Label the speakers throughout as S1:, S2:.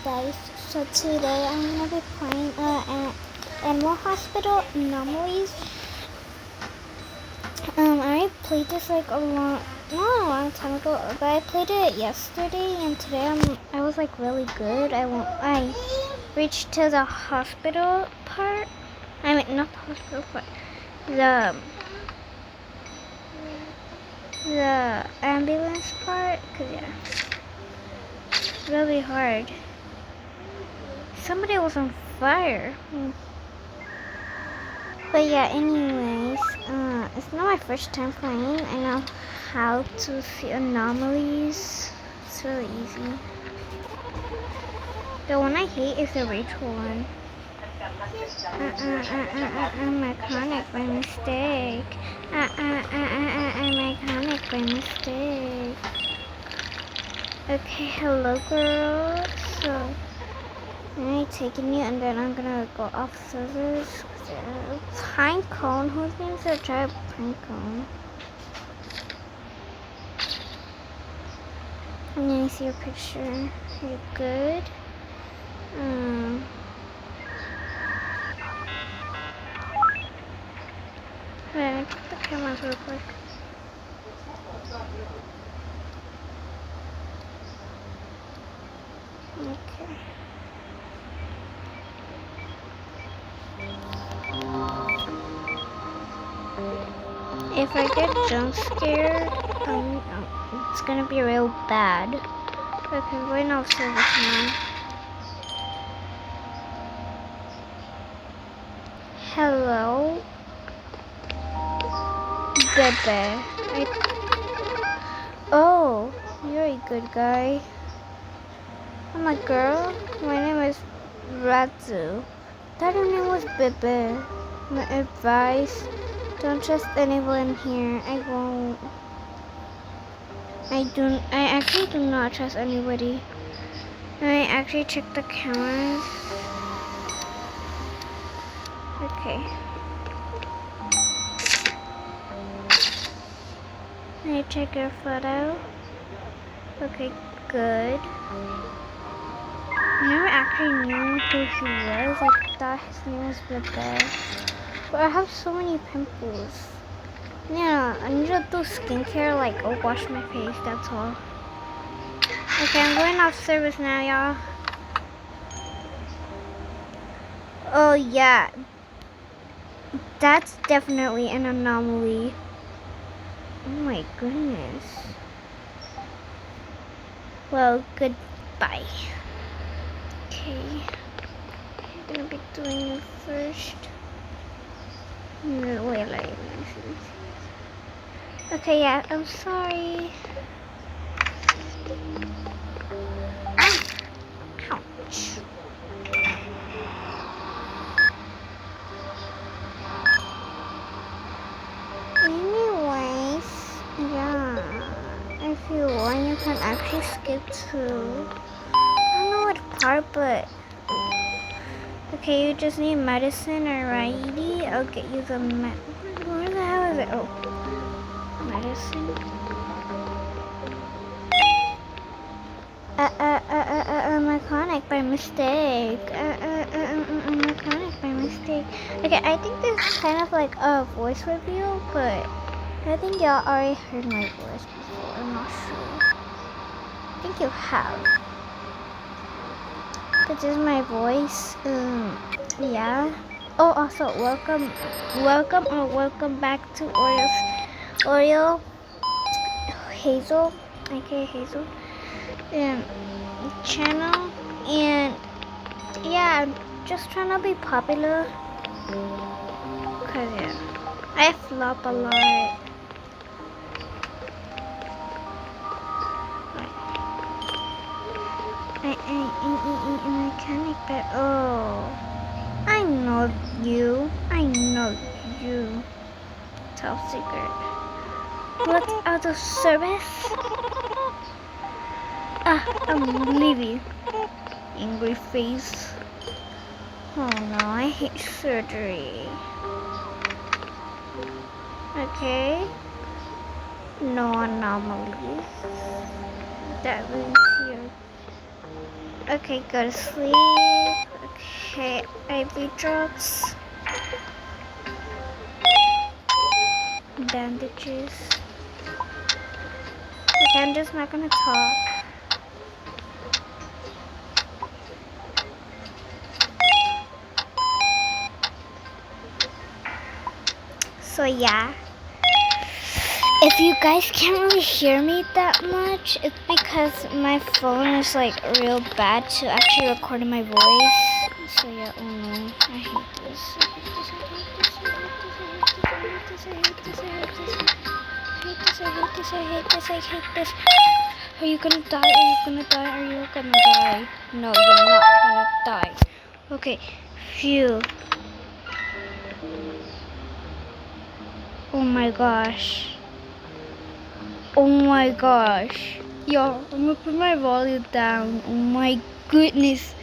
S1: guys, so today I'm gonna be playing Animal Hospital Anomalies. I played this like not a long time ago, but I played it yesterday, and today I was like really good. I reached to the hospital part. I mean, not the hospital part, the ambulance part, cause yeah, really hard. Somebody was on fire. But yeah, anyways, it's not my first time playing. I know how to see anomalies. It's really easy. The one I hate is the Rachel one. I'm iconic by mistake. I'm iconic by mistake. Okay, hello girl. So, I'm taking you and then I'm gonna go off servers. Pinecone? Whose name's a giant Pinecone? I'm gonna see your picture. You're good. Wait, let me check the cameras real quick. Okay. If I get jump scared, it's gonna be real bad. Okay, I'm going off service now. Hello, Bebe. Oh, you're a good guy. I'm a girl. My name is Ratsu. That her name was Bebe. My advice: don't trust anyone here. I won't. I actually do not trust anybody. I actually checked the cameras. Okay. I check your photo. Okay, good. I never actually knew who he was. I thought his name was Bebe. But I have so many pimples. Yeah, I need to do skincare, like wash my face, that's all. Okay, I'm going off service now, y'all. Oh yeah, that's definitely an anomaly. Oh my goodness. Well, goodbye. Okay, I'm gonna be doing it first. No, wait, let me see. Okay, yeah, I'm sorry. Ouch. Anyways, yeah, if you want, you can actually skip to, I don't know what part, but okay, you just need medicine, alrighty. I'll get you the where the hell is it? Oh, medicine. I'm iconic by mistake. I'm iconic by mistake. Okay, I think this is kind of like a voice reveal, but I think y'all already heard my voice before. I'm not sure. I think you have. This is my voice. Yeah. Oh, also welcome back to Oreo Hazel, aka Hazel, channel, and yeah, I'm just trying to be popular. Cause yeah, I flop a lot. I mechanic, but oh, I know you. Top secret. What's out of service? I'm leaving. Angry face. Oh no, I hate surgery. Okay. No anomalies. That means you're Okay, go to sleep. Okay, IV drops. Bandages. Okay, I'm just not gonna talk. So yeah. If you guys can't really hear me that much, it's because my phone is like real bad to actually record my voice. So yeah, oh no, I hate this. I hate this, I hate this, I hate this, I hate this, I hate this, I hate this, I hate this, I hate this, I hate this. Are you gonna die? Are you gonna die? Are you gonna die? No, you're not gonna die. Okay, phew. Oh my gosh. Oh my gosh. Yo, I'm gonna put my volume down. Oh my goodness.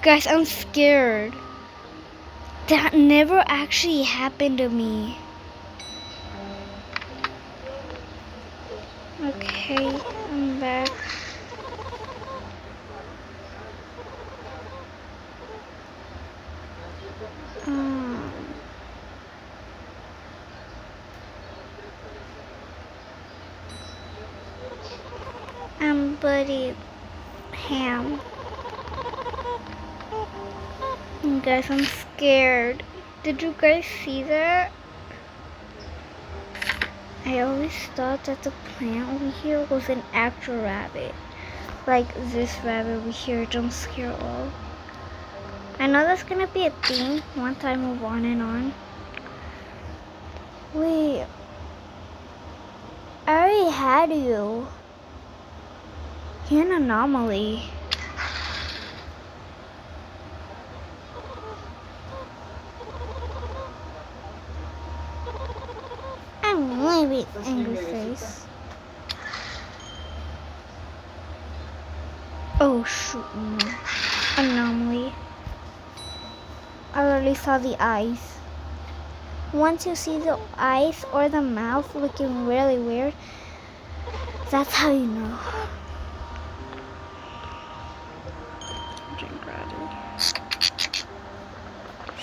S1: Guys, I'm scared. That never actually happened to me. Okay, I'm back. I'm Buddy Ham. Guys, I'm scared. Did you guys see that? I always thought that the plant over here was an actual rabbit. Like this rabbit over here, don't scare all. I know that's gonna be a theme once I move on and on. Wait, I already had you. You're an anomaly. I'm really angry face. Oh shoot, no. Anomaly. I already saw the eyes. Once you see the eyes or the mouth looking really weird, that's how you know. Drink ready.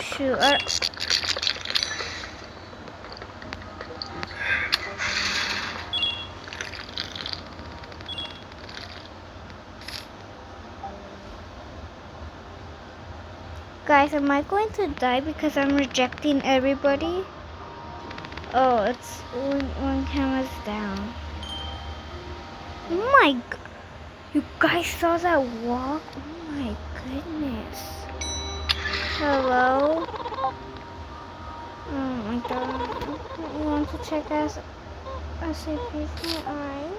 S1: Shoot. Guys, am I going to die because I'm rejecting everybody? Oh, it's one camera's down. Oh my god. You guys saw that walk? Oh my goodness. Hello? Oh my god. You want to check us? I say please, alright.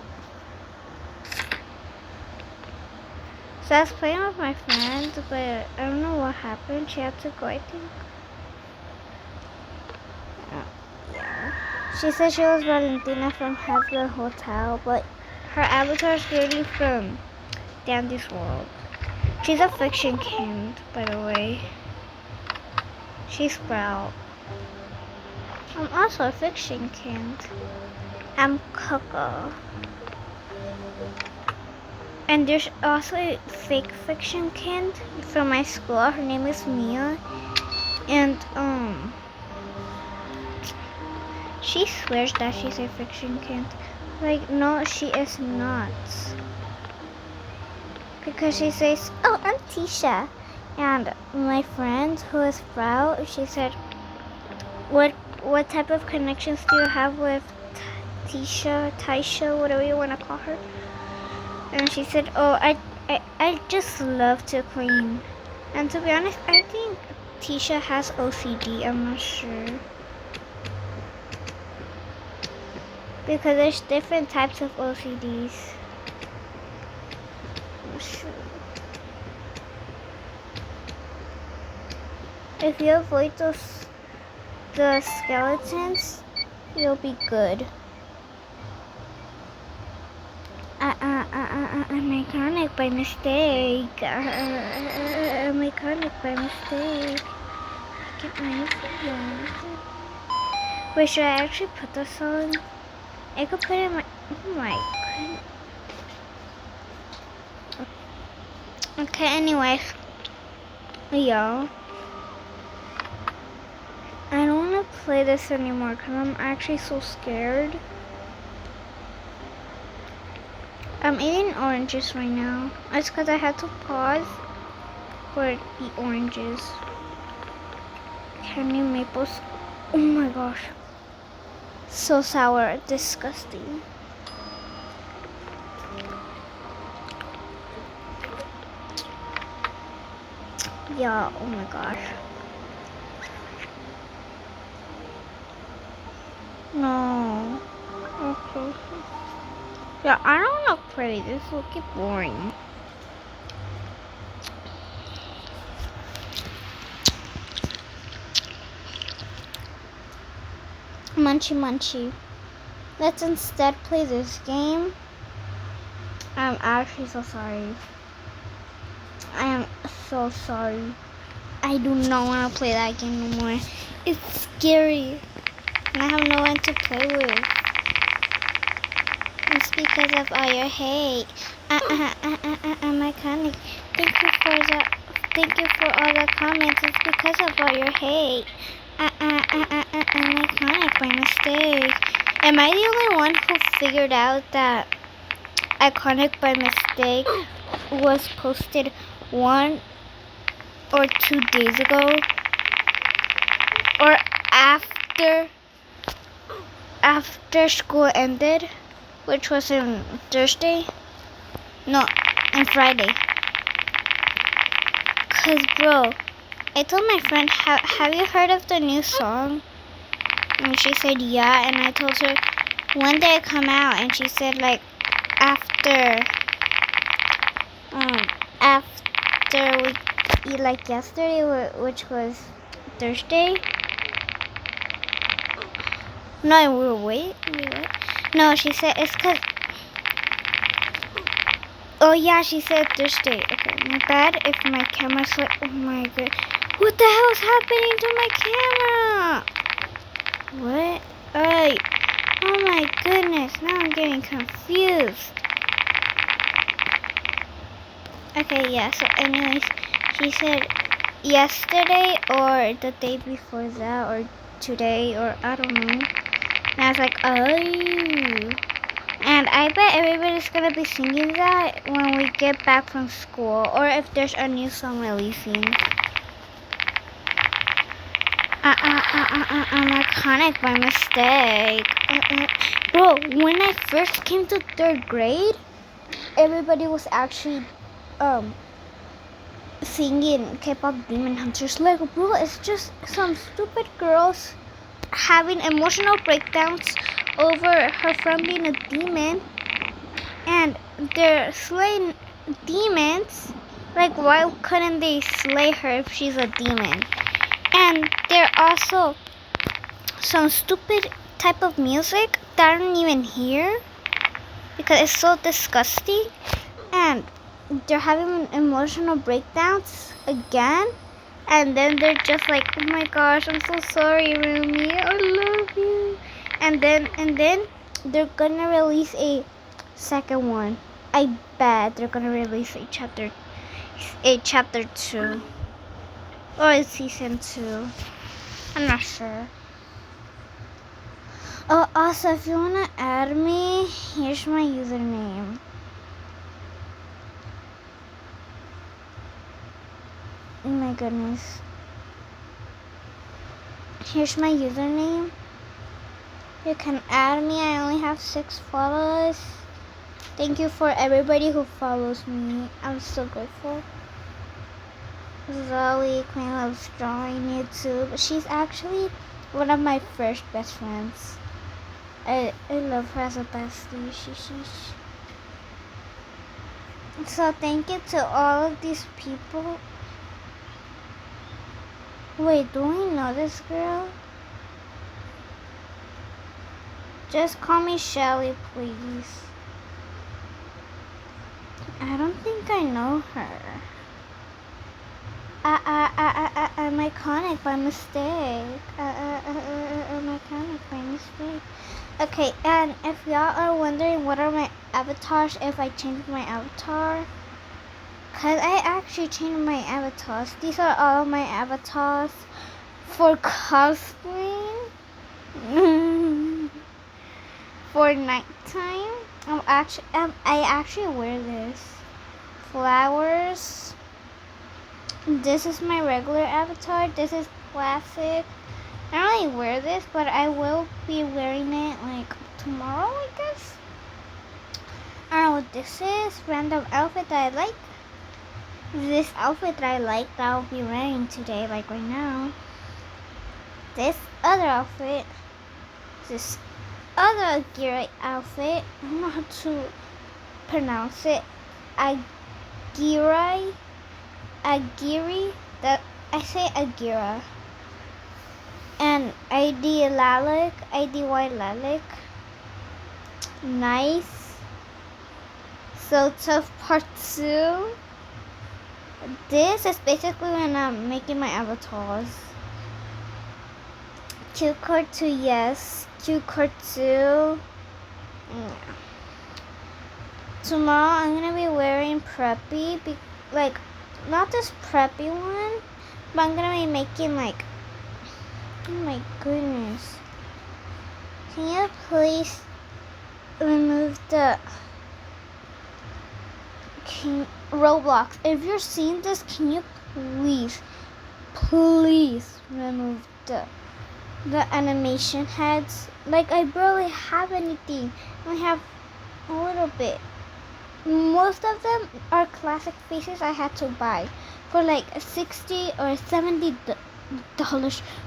S1: So I was playing with my friend, but I don't know what happened. She had to go, I think. Yeah. She said she was Valentina from Hasbro Hotel, but her avatar is really from Dandy's World. She's a fiction kid, by the way. She's Sprout. I'm also a fiction kid. I'm Coco. And there's also a fake fiction kid from my school. Her name is Mia. And she swears that she's a fiction kid. Like, no, she is not. Because she says, oh, I'm Tisha. And my friend who is Sprout, she said, what type of connections do you have with Tisha, whatever you want to call her? And she said, oh, I just love to clean. And to be honest, I think Tisha has OCD, I'm not sure. Because there's different types of OCDs. Sure. If you avoid the skeletons, you'll be good. I'm iconic by mistake. I'm iconic by mistake. Get my phone. Wait, should I actually put this on? I could put it in my. Oh my goodness. Okay, anyways. Yo. I don't want to play this anymore because I'm actually so scared. I'm eating oranges right now. It's because I had to pause for the oranges. Candy maples. Oh my gosh. So sour. Disgusting. Yeah, oh my gosh. No. Okay. Yeah, I don't want to play. This will get boring. Munchy munchy. Let's instead play this game. I'm actually so sorry. I am so sorry. I do not want to play that game no more. It's scary. And I have no one to play with. It's because of all your hate. I'm iconic. Thank you for all the comments. It's because of all your hate. I'm iconic by mistake. Am I the only one who figured out that iconic by mistake was posted 1 or 2 days ago? Or after school ended, which was on Thursday? No, on Friday. Cause bro, I told my friend, have you heard of the new song? And she said yeah, and I told her when did it come out, and she said like after we like yesterday, which was Thursday. No, wait. No, she said it's cause. Oh yeah, she said Thursday. Okay, my bad if my camera's like, oh my god. What the hell is happening to my camera? What? Oh my goodness, now I'm getting confused. Okay, yeah, so anyways, she said yesterday or the day before that or today or I don't know. And I was like, oh. And I bet everybody's gonna be singing that when we get back from school or if there's a new song releasing. I'm iconic by mistake. Bro, when I first came to 3rd grade, everybody was actually singing K-pop Demon Hunters. Like, bro, it's just some stupid girls having emotional breakdowns over her friend being a demon, and they're slaying demons. Like, why couldn't they slay her if she's a demon? And they're also some stupid type of music that I don't even hear because it's so disgusting, and they're having emotional breakdowns again, and then they're just like, oh my gosh, I'm so sorry, Rumi, I love you. And then they're gonna release a second one. I bet they're gonna release a chapter 2 or a season 2. I'm not sure. Oh, also, if you wanna add me, here's my username. Oh my goodness. Here's my username. You can add me. I only have 6 followers. Thank you for everybody who follows me. I'm so grateful. Zoe, Queen Loves Drawing YouTube. She's actually one of my first best friends. I love her as a bestie. So thank you to all of these people. Wait, do I know this girl? Just call me Shelly, please. I don't think I know her. I'm iconic by mistake. I'm iconic by mistake. Okay, and if y'all are wondering what are my avatars, if I change my avatar, Cause I actually changed my avatars. These are all my avatars for cosplaying. For nighttime, I actually wear this. Flowers. This is my regular avatar. This is classic. I don't really wear this, but I will be wearing it like tomorrow, I guess. I don't know what this is. Random outfit that I like. This outfit that I like that I'll be wearing today, like right now. This other outfit. This other Agiri outfit. I don't know how to pronounce it. Agiri. That I say Agira. And ID Lilac. Nice. So tough part 2. This is basically when I'm making my avatars. Cue card 2, yes. Cue card 2. Yeah. Tomorrow I'm gonna be wearing preppy, like not this preppy one, but I'm gonna be making like, oh my goodness. Can you please remove the Roblox? If you're seeing this, can you please remove the animation heads? Like I barely have anything. I have a little bit. Most of them are classic faces I had to buy for like $60 or $70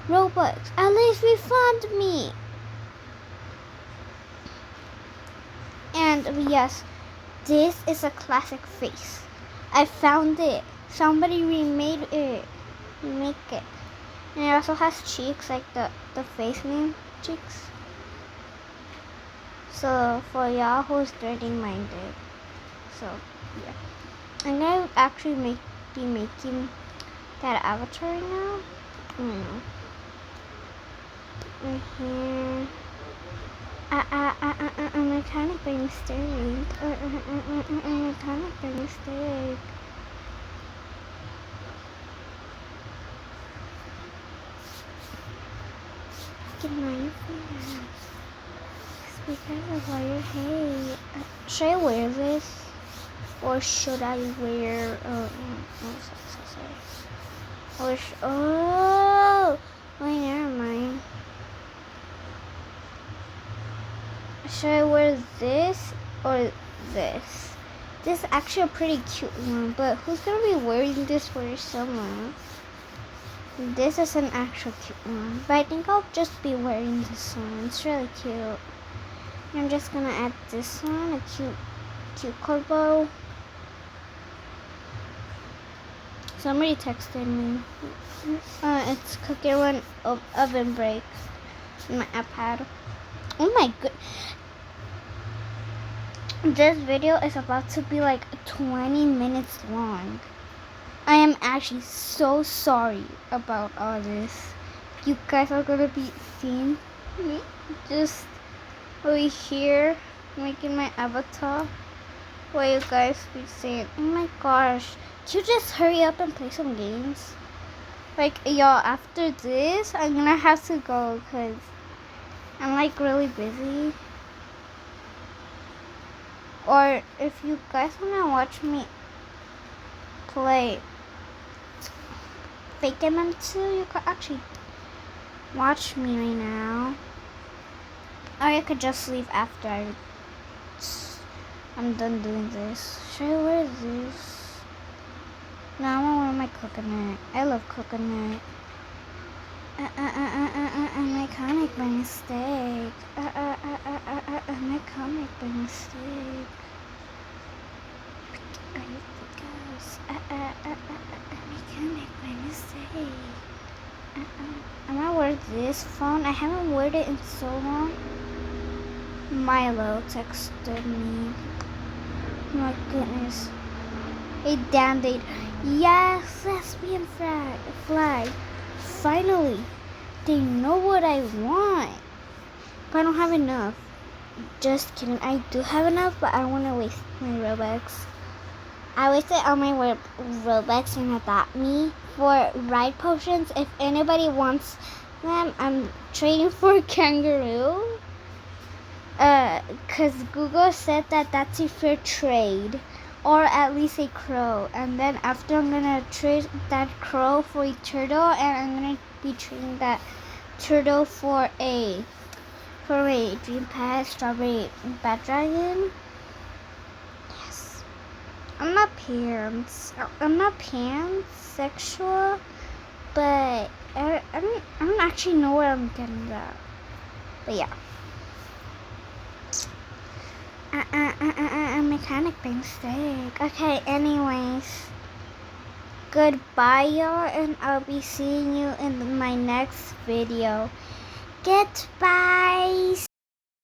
S1: Robux. At least refund me. And yes, this is a classic face. I found it. Somebody remade it. Remake it. And it also has cheeks, like the face name cheeks. So for y'all who's dirty minded. So yeah. I'm gonna actually be making that avatar right now. Right here. Mechanic by mistake. Mechanic by mistake. Get my fingers. Because of all your hate. Should I wear this? Or should I wear... Oh! Wait, never mind. Should I wear this or this? This is actually a pretty cute one, but who's gonna be wearing this for summer? This is an actual cute one, but I think I'll just be wearing this one. It's really cute. I'm just gonna add this one, a cute combo. Somebody texted me. It's Cookie Run Oven Breaks. My iPad. Oh my god. This video is about to be like 20 minutes long. I am actually so sorry about all this. You guys are gonna be seeing me just over here making my avatar. While you guys be saying, oh my gosh, can you just hurry up and play some games? Like y'all, after this, I'm gonna have to go because I'm like really busy. Or if you guys wanna watch me play Fake MM2, you could actually watch me right now. Or you could just leave after I'm done doing this. Should I wear this? No, I wanna wear my coconut. I love coconut. Iconic by mistake. Iconic by mistake. Iconic by mistake. I'm gonna wear this phone. I haven't worn it in so long. Milo texted me. Oh my goodness. A damn date. Yes, lesbian flag. Finally, they know what I want. But I don't have enough. Just kidding. I do have enough, but I don't want to waste my Robux. I wasted all my Robux and Adopt Me for ride potions. If anybody wants them, I'm trading for a kangaroo. Cause Google said that that's a fair trade, or at least a crow. And then after I'm gonna trade that crow for a turtle, and I'm gonna be trading that turtle for a dream pet strawberry bad dragon. Yes, I'm not pansexual, but I don't actually know where I'm getting that. But yeah. Mechanic being steak. Okay, anyways. Goodbye, y'all, and I'll be seeing you in my next video. Goodbye.